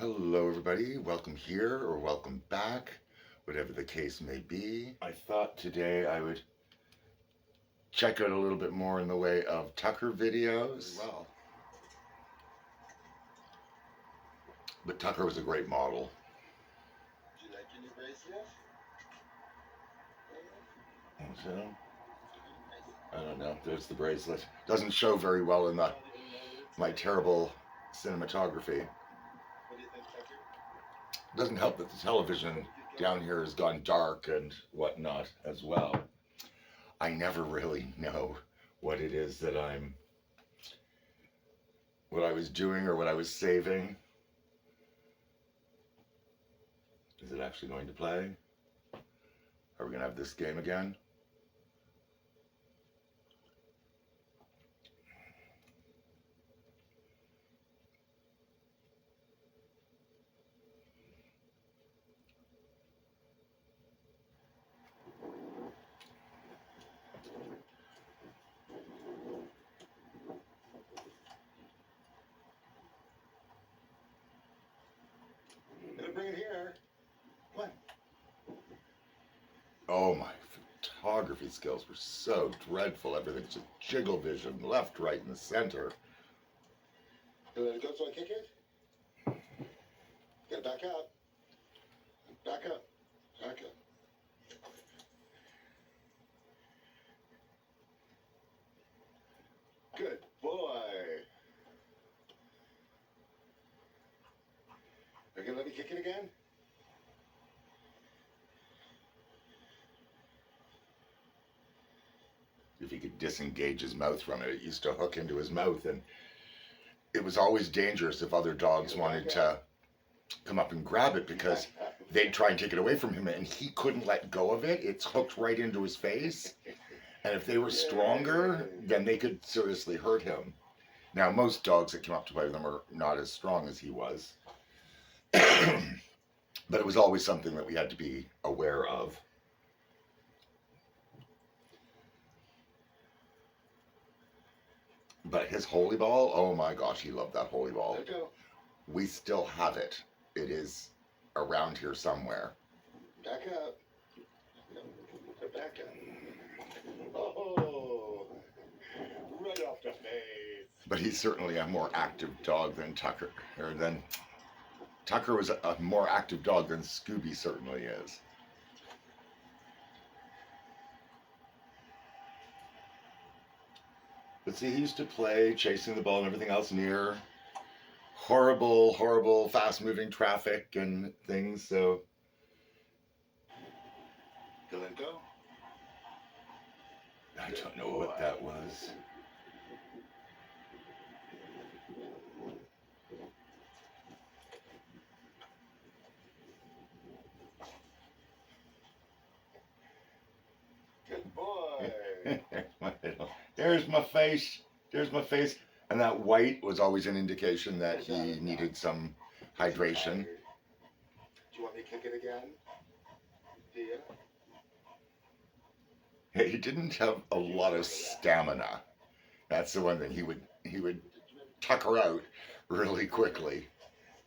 Hello everybody, welcome here or welcome back, whatever the case may be. I thought today I would check out a little bit more in the way of Tucker videos. Well, but Tucker was a great model. Do you like your new bracelet? So, I don't know, there's the bracelet. Doesn't show very well in my terrible cinematography. What do you think, Tucker? Doesn't help that the television down here has gone dark and whatnot as well. I never really know what it is that what I was doing or what I was saving. Is it actually going to play? Are we going to have this game again? Gonna bring it here. What? Oh, my photography skills were so dreadful. Everything's just jiggle vision, left, right, and the center. You let it go so I kick it? Gotta back up. Back up. Back up. Good boy. Are you gonna let me kick it again? If he could disengage his mouth from it, it used to hook into his mouth, and it was always dangerous if other dogs wanted to come up and grab it because they'd try and take it away from him, and he couldn't let go of it. It's hooked right into his face, and if they were stronger, then they could seriously hurt him. Now, most dogs that came up to play with him are not as strong as he was, but it was always something that we had to be aware of. But his holy ball, oh my gosh, he loved that holy ball. Let go. We still have it. It is around here somewhere. Back up. Back up. Oh, right off the face. But he's certainly a more active dog than Tucker. Tucker was a more active dog than Scooby certainly is. But see, he used to play chasing the ball and everything else near horrible, horrible, fast-moving traffic and things, so... You let it go? I don't know what that was. Good boy. There's my face. There's my face. And that white was always an indication that he needed some hydration. Do you want me to kick it again? Do you? He didn't have a lot of stamina. That's the one thing. He would tucker out really quickly.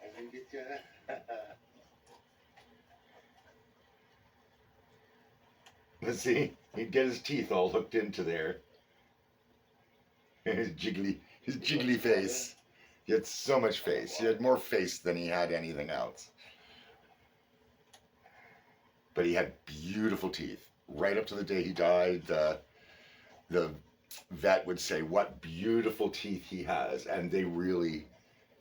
I think it's gonna. Let's see. He'd get his teeth all hooked into there. His jiggly face. He had so much face. He had more face than he had anything else. But he had beautiful teeth. Right up to the day he died, the vet would say, "What beautiful teeth he has," and they really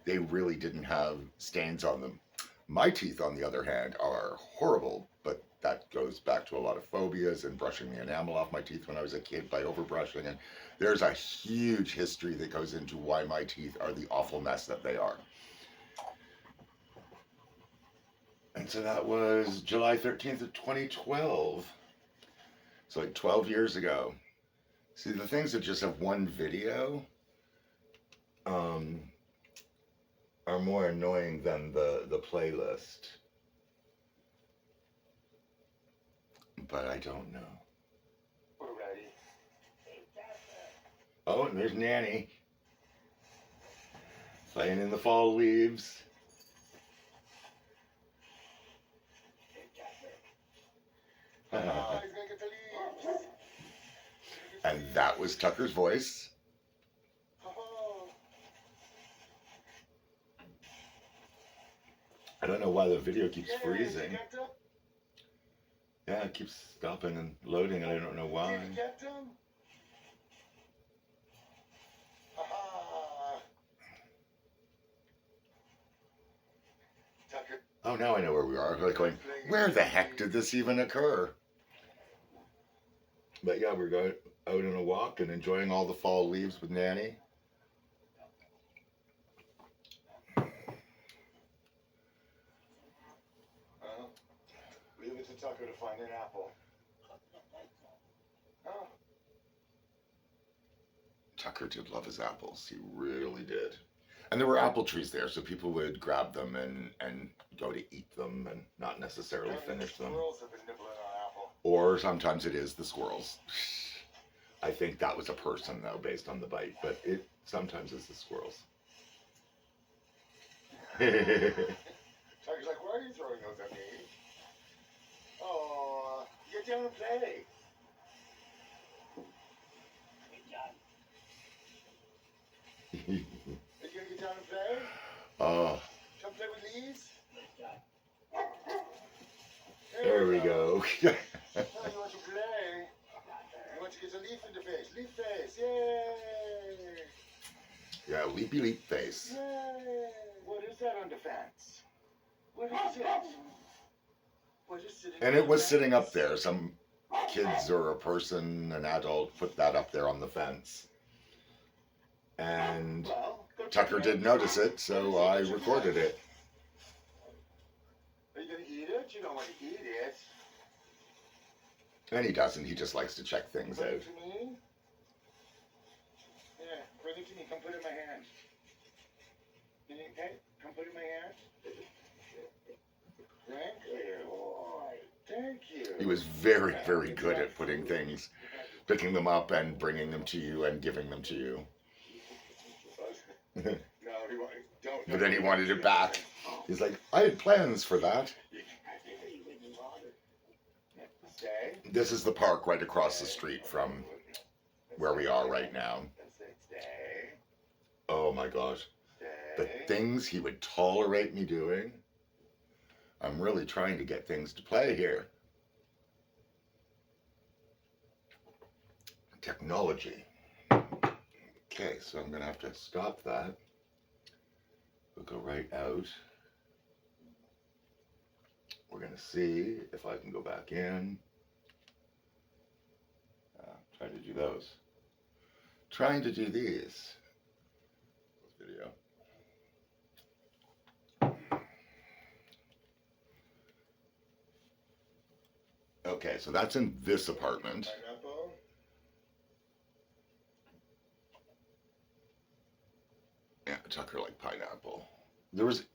didn't have stains on them. My teeth, on the other hand, are horrible, but that goes back to a lot of phobias and brushing the enamel off my teeth when I was a kid by overbrushing, and there's a huge history that goes into why my teeth are the awful mess that they are. And so that was July 13th of 2012. So like 12 years ago. See, the things that just have one video are more annoying than the playlist. But I don't know. We're ready. Oh, and there's Nanny. Playing in the fall leaves. And that was Tucker's voice. Oh. I don't know why the video keeps Yeah, freezing. Did you get them? Yeah, it keeps stopping and loading, and I don't know why. Did you get them? Aha. Tucker. Oh, now I know where we are. Like going, where the heck did this even occur? But yeah, we're going out on a walk and enjoying all the fall leaves with Nanny. Leave it to Tucker to find an apple. Oh. Tucker did love his apples. He really did. And there were apple trees there, so people would grab them and go to eat them and not necessarily finish them. Squirrels have been nibbling on apple. Or sometimes it is the squirrels. I think that was a person, though, based on the bite, but it sometimes is the squirrels. Tucker's like, why are you throwing those at me? Oh, get down and play. Are you gonna get down and play? Oh, Come play with Lee's? there we go. Now you want to play. You want to get a leaf in the face. Leaf face, yay! Yeah, leapy leap face. Yay! What is that on the fence? What is it? What is sitting And on it was the sitting up fence? there. Some kids or a person, an adult, put that up there on the fence. And Well, go Tucker check did notice it, so I recorded it. Are you gonna eat it? You don't want to eat it. And he doesn't. He just likes to check things Bring out. it to me. Yeah, bring it to me. Come put it in my hand. Okay? Come put it in my hand. Thank you. Thank you. He was very, very good at putting things, picking them up and bringing them to you and giving them to you. No, he wanted, don't. But then he wanted it back. He's like, I had plans for that. Stay. This is the park right across the street from where we are right now. Stay. Oh my gosh. The Stay. things he would tolerate me doing. I'm really trying to get things to play here. Technology. Okay, so I'm going to have to stop that. We'll go right out. We're going to see if I can go back in. Try to do those. Trying to do these. Video. Okay, so that's in this apartment. Pineapple. Yeah, Tucker liked pineapple. There's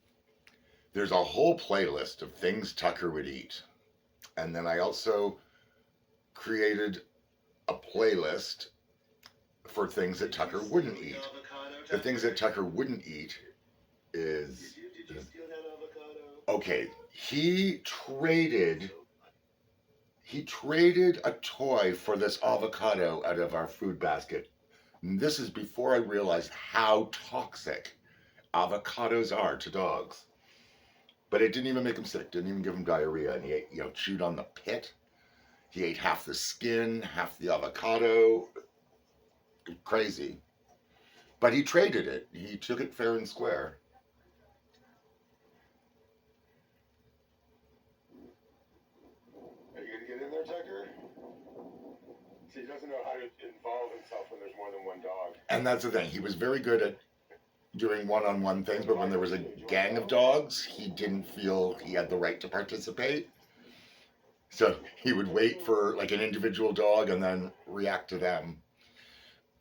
a whole playlist of things Tucker would eat. And then I also created a playlist for things that Tucker wouldn't eat. The things that Tucker wouldn't eat is... Did you steal that avocado? Okay, he traded a toy for this avocado out of our food basket. And this is before I realized how toxic avocados are to dogs. But it didn't even make him sick, didn't even give him diarrhea. And he ate, chewed on the pit. He ate half the skin, half the avocado. Crazy. But he traded it. He took it fair and square. Are you gonna get in there, Tucker? See, he doesn't know how to involve himself when there's more than one dog. And that's the thing. He was very good at doing one-on-one things, but when there was a gang of dogs, he didn't feel he had the right to participate. So he would wait for like an individual dog and then react to them.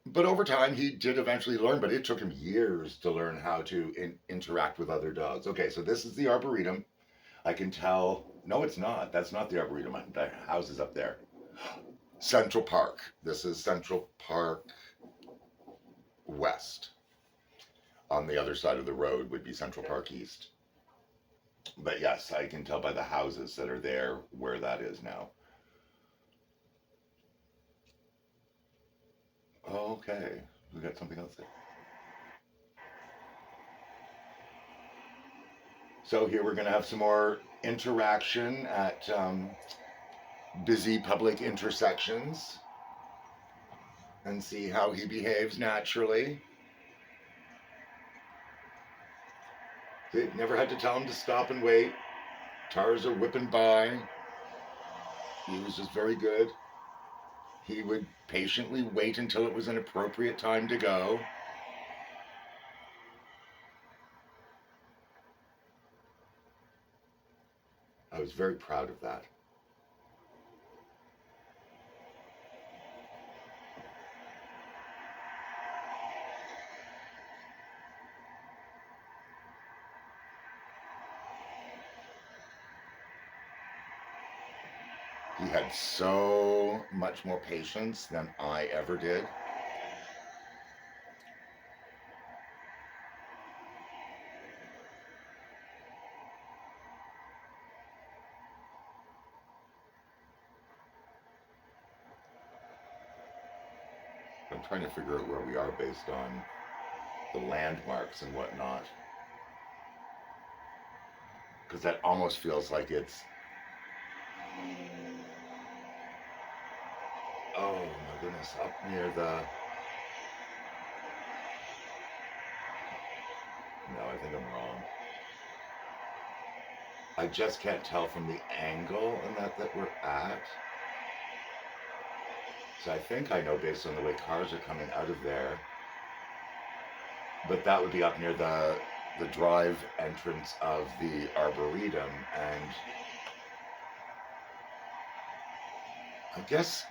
But over time, he did eventually learn, but it took him years to learn how to interact with other dogs. Okay, so this is the Arboretum. I can tell, no, it's not. That's not the Arboretum. The house is up there. Central Park. This is Central Park West. On the other side of the road would be Central Park East. But yes, I can tell by the houses that are there where that is now. Okay, we got something else there. So here we're going to have some more interaction at busy public intersections and see how he behaves naturally. They never had to tell him to stop and wait. Cars are whipping by. He was just very good. He would patiently wait until it was an appropriate time to go. I was very proud of that. He had so much more patience than I ever did. I'm trying to figure out where we are based on the landmarks and whatnot. Because that almost feels like it's... Oh my goodness, up near the... No, I think I'm wrong. I just can't tell from the angle and that we're at. So I think I know based on the way cars are coming out of there. But that would be up near the drive entrance of the Arboretum. And I guess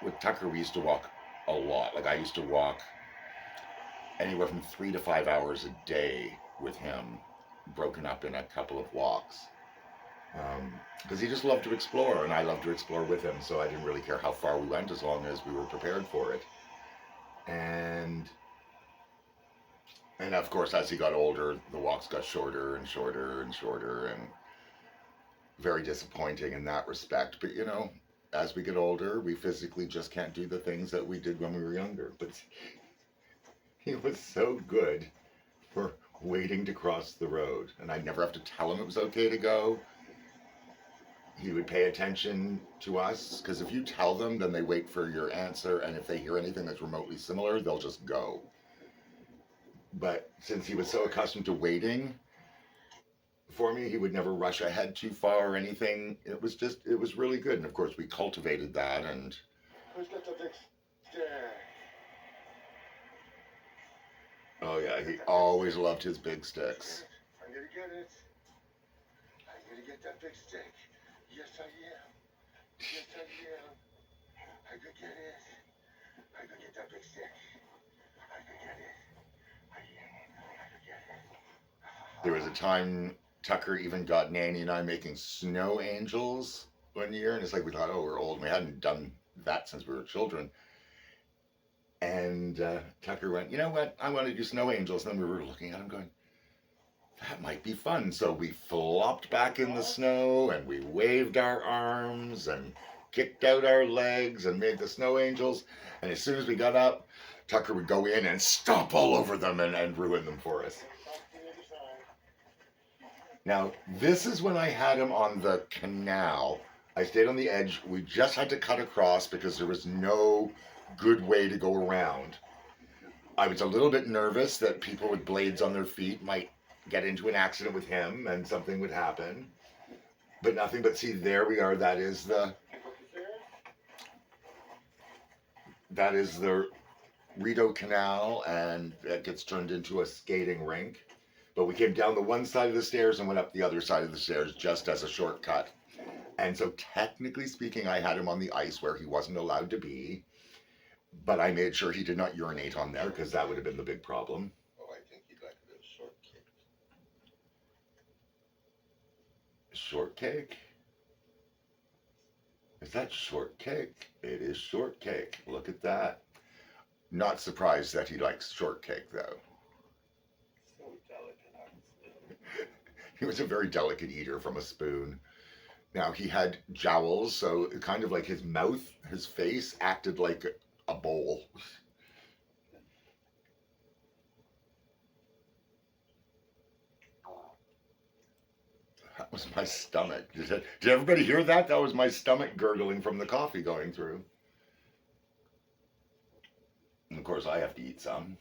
with Tucker, we used to walk a lot. Like I used to walk anywhere from 3 to 5 hours a day with him, broken up in a couple of walks. Because he just loved to explore, and I loved to explore with him, so I didn't really care how far we went as long as we were prepared for it. And of course, as he got older, the walks got shorter and shorter and shorter, and very disappointing in that respect. But you know, as we get older, we physically just can't do the things that we did when we were younger. But he was so good for waiting to cross the road, and I'd never have to tell him it was okay to go. He would pay attention to us, because if you tell them, then they wait for your answer, and if they hear anything that's remotely similar, they'll just go. But since he was so accustomed to waiting for me, he would never rush ahead too far or anything. It was really good. And of course, we cultivated that. And Who's got the big stick? oh yeah, he always loved his big sticks. I'm gonna get it. I'm gonna get that big stick. Yes, I am. Yes, I am. I could get it. I could get that big stick. I could get it. I could get it. There was a time Tucker even got Nanny and I making snow angels one year, and it's like we thought, oh, we're old. And we hadn't done that since we were children. And Tucker went, you know what? I want to do snow angels. And then we were looking at him going, that might be fun. So we flopped back in the snow and we waved our arms and kicked out our legs and made the snow angels. And as soon as we got up, Tucker would go in and stomp all over them and ruin them for us. Now, this is when I had him on the canal. I stayed on the edge. We just had to cut across because there was no good way to go around. I was a little bit nervous that people with blades on their feet might get into an accident with him and something would happen. But nothing but see, there we are. That is the Rideau Canal, and it gets turned into a skating rink. But we came down the one side of the stairs and went up the other side of the stairs just as a shortcut. And so technically speaking, I had him on the ice where he wasn't allowed to be. But I made sure he did not urinate on there because that would have been the big problem. Oh, I think you'd like a little shortcake. Shortcake? Is that shortcake? It is shortcake. Look at that. Not surprised that he likes shortcake, though. So delicate on his spoon. He was a very delicate eater from a spoon. Now, he had jowls, so kind of like his mouth, his face acted like a bowl. That was my stomach. Did everybody hear that? That was my stomach gurgling from the coffee going through. And of course, I have to eat some.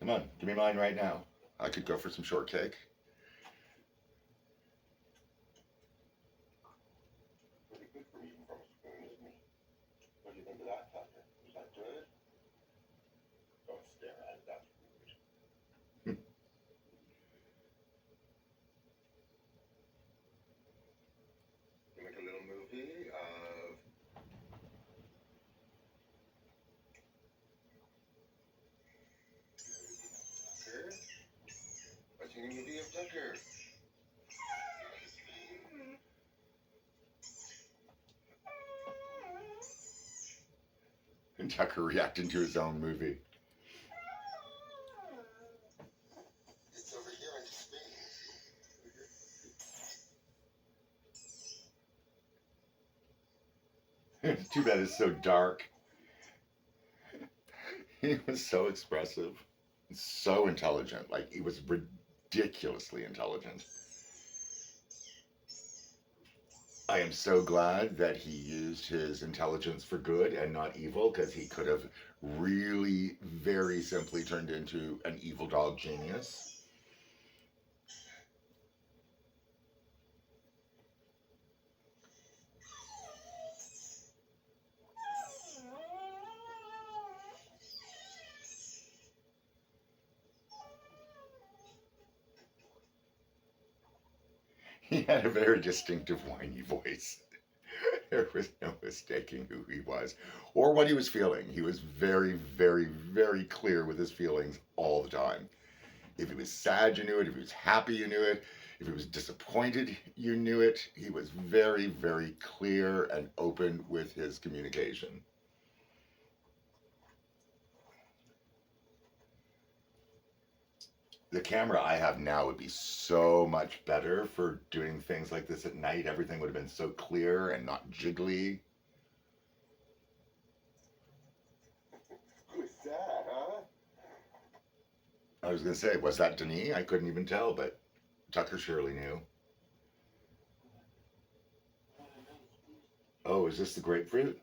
Come on, give me mine right now. I could go for some shortcake. Pretty good for eating from a spoon, isn't it? What do you think of that, Tucker? Is that good? Don't stare at it, that's rude. We make a little movie of Tucker. Watching a movie of Tucker. And Tucker reacting to his own movie. It's over here in Spain. Too bad it's so dark. He was so expressive, so intelligent. Like, he was ridiculously intelligent. I am so glad that he used his intelligence for good and not evil, because he could have really very simply turned into an evil dog genius. He had a very distinctive whiny voice. There was no mistaking who he was or what he was feeling. He was very, very, very clear with his feelings all the time. If he was sad, you knew it. If he was happy, you knew it. If he was disappointed, you knew it. He was very, very clear and open with his communication. The camera I have now would be so much better for doing things like this at night. Everything would have been so clear and not jiggly. Who's that, huh? I was going to say, was that Denis? I couldn't even tell, but Tucker surely knew. Oh, is this the grapefruit?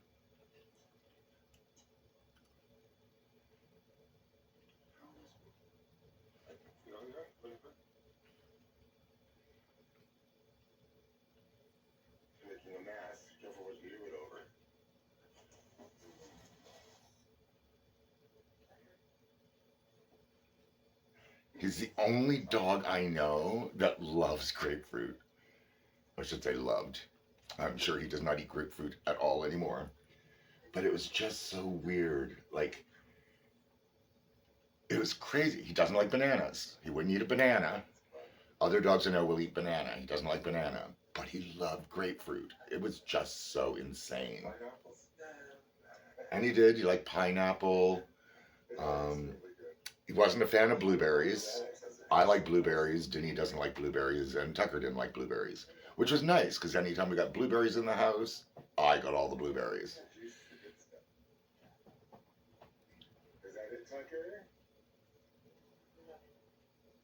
Making a mess. Careful what you do it over. He's the only dog I know that loves grapefruit. I should say loved. I'm sure he does not eat grapefruit at all anymore. But it was just so weird. Like, it was crazy. He doesn't like bananas. He wouldn't eat a banana. Other dogs I know will eat banana. He doesn't like banana. But he loved grapefruit. It was just so insane. And he did. He liked pineapple. He wasn't a fan of blueberries. I like blueberries. Denis doesn't like blueberries. And Tucker didn't like blueberries. Which was nice, because anytime we got blueberries in the house, I got all the blueberries. Is that it, Tucker?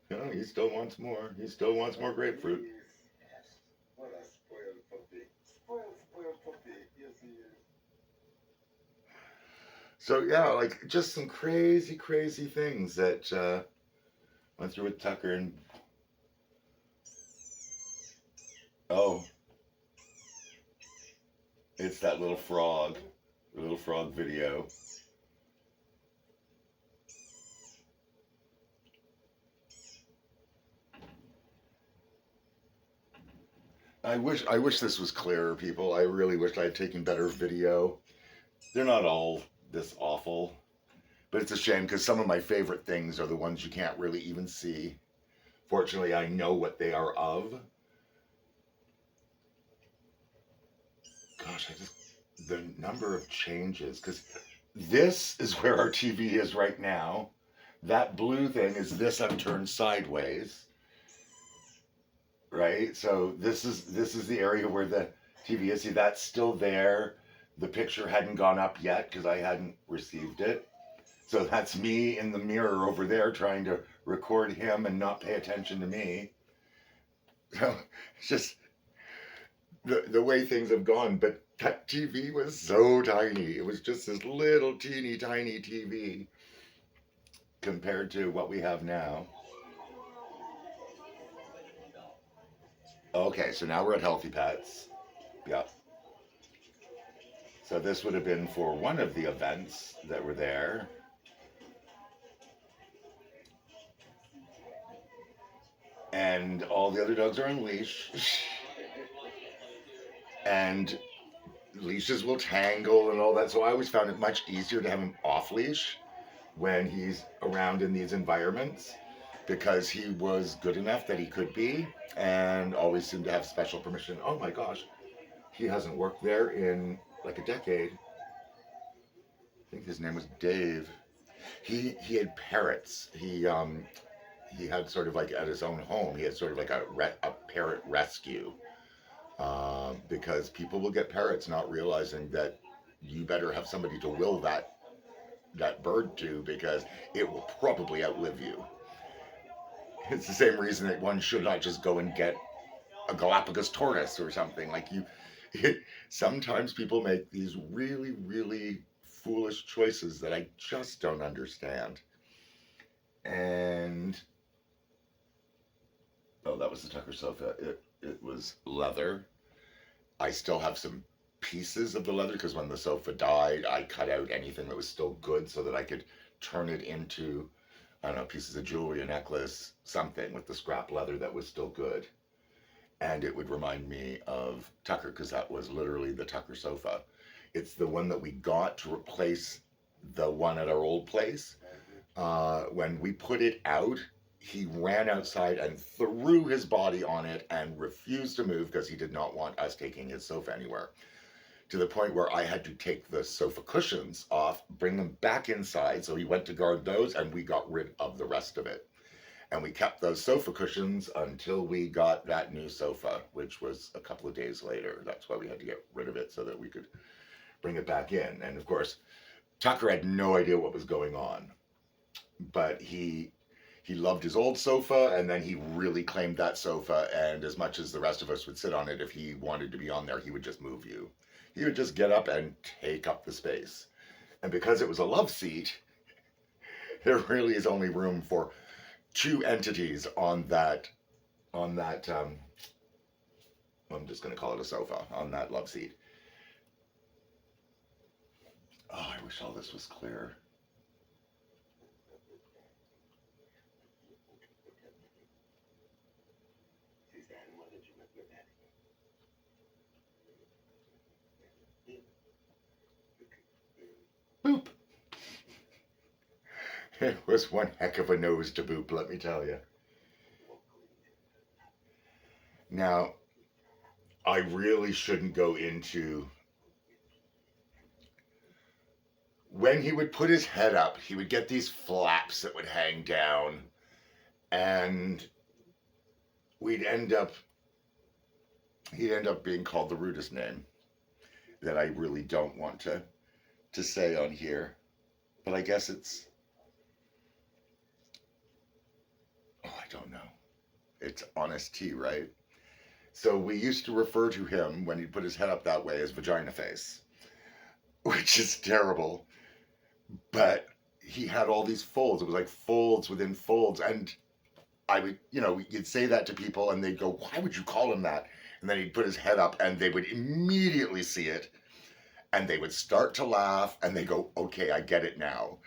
No, he still wants more. He still wants more grapefruit. What a spoiled puppy. Spoiled puppy. Yes, he is. So yeah, like just some crazy, crazy things that went through with Tucker. And oh, it's that little frog video. I wish this was clearer, people. I really wish I had taken better video. They're not all this awful, but it's a shame, because some of my favorite things are the ones you can't really even see. Fortunately, I know what they are of. Gosh, the number of changes, because this is where our TV is right now. That blue thing is this I've turned sideways. Right? So this is the area where the TV is. See, that's still there. The picture hadn't gone up yet because I hadn't received it. So that's me in the mirror over there trying to record him and not pay attention to me. So it's just the way things have gone. But that TV was so tiny. It was just this little teeny tiny TV compared to what we have now. Okay, so now we're at Healthy Pets. Yeah. So this would have been for one of the events that were there. And all the other dogs are on leash. And leashes will tangle and all that. So I always found it much easier to have him off leash when he's around in these environments because he was good enough that he could be and always seemed to have special permission. Oh my gosh, he hasn't worked there in like a decade. I think his name was Dave. He had parrots. He had sort of like at his own home. He had sort of like a parrot rescue because people will get parrots not realizing that you better have somebody to will that bird to because it will probably outlive you. It's the same reason that one should not just go and get a Galapagos tortoise or something. Like you, sometimes people make these really, really foolish choices that I just don't understand. And oh, that was the Tucker sofa. It was leather. I still have some pieces of the leather because when the sofa died, I cut out anything that was still good so that I could turn it into, I don't know, pieces of jewelry, a necklace, something with the scrap leather that was still good. And it would remind me of Tucker because that was literally the Tucker sofa. It's the one that we got to replace the one at our old place. When we put it out, he ran outside and threw his body on it and refused to move because he did not want us taking his sofa anywhere. To the point where I had to take the sofa cushions off, bring them back inside. So he went to guard those and we got rid of the rest of it. And we kept those sofa cushions until we got that new sofa, which was a couple of days later. That's why we had to get rid of it so that we could bring it back in. And of course, Tucker had no idea what was going on, but he loved his old sofa, and then he really claimed that sofa. And as much as the rest of us would sit on it, if he wanted to be on there, he would just move you. He would just get up and take up the space. And because it was a love seat, there really is only room for two entities on that I'm just going to call it a sofa on that love seat. Oh, I wish all this was clear. Boop. It was one heck of a nose to boop, let me tell you. Now, I really shouldn't go into when he would put his head up, he would get these flaps that would hang down, and we'd end up he'd end up being called the rudest name that I really don't want to say on here. But I guess it's, oh, I don't know. It's honest tea, right? So we used to refer to him when he'd put his head up that way as vagina face, which is terrible. But he had all these folds. It was like folds within folds. And I would, you'd say that to people and they'd go, why would you call him that? And then he'd put his head up and they would immediately see it and they would start to laugh and they go, okay, I get it now.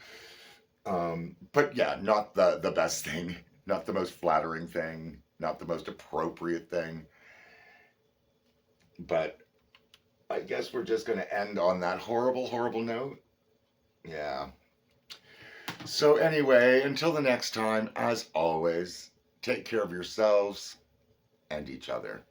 But yeah, not the best thing, not the most flattering thing, not the most appropriate thing. But I guess we're just going to end on that horrible, horrible note. Yeah. So, anyway, until the next time, as always, take care of yourselves and each other.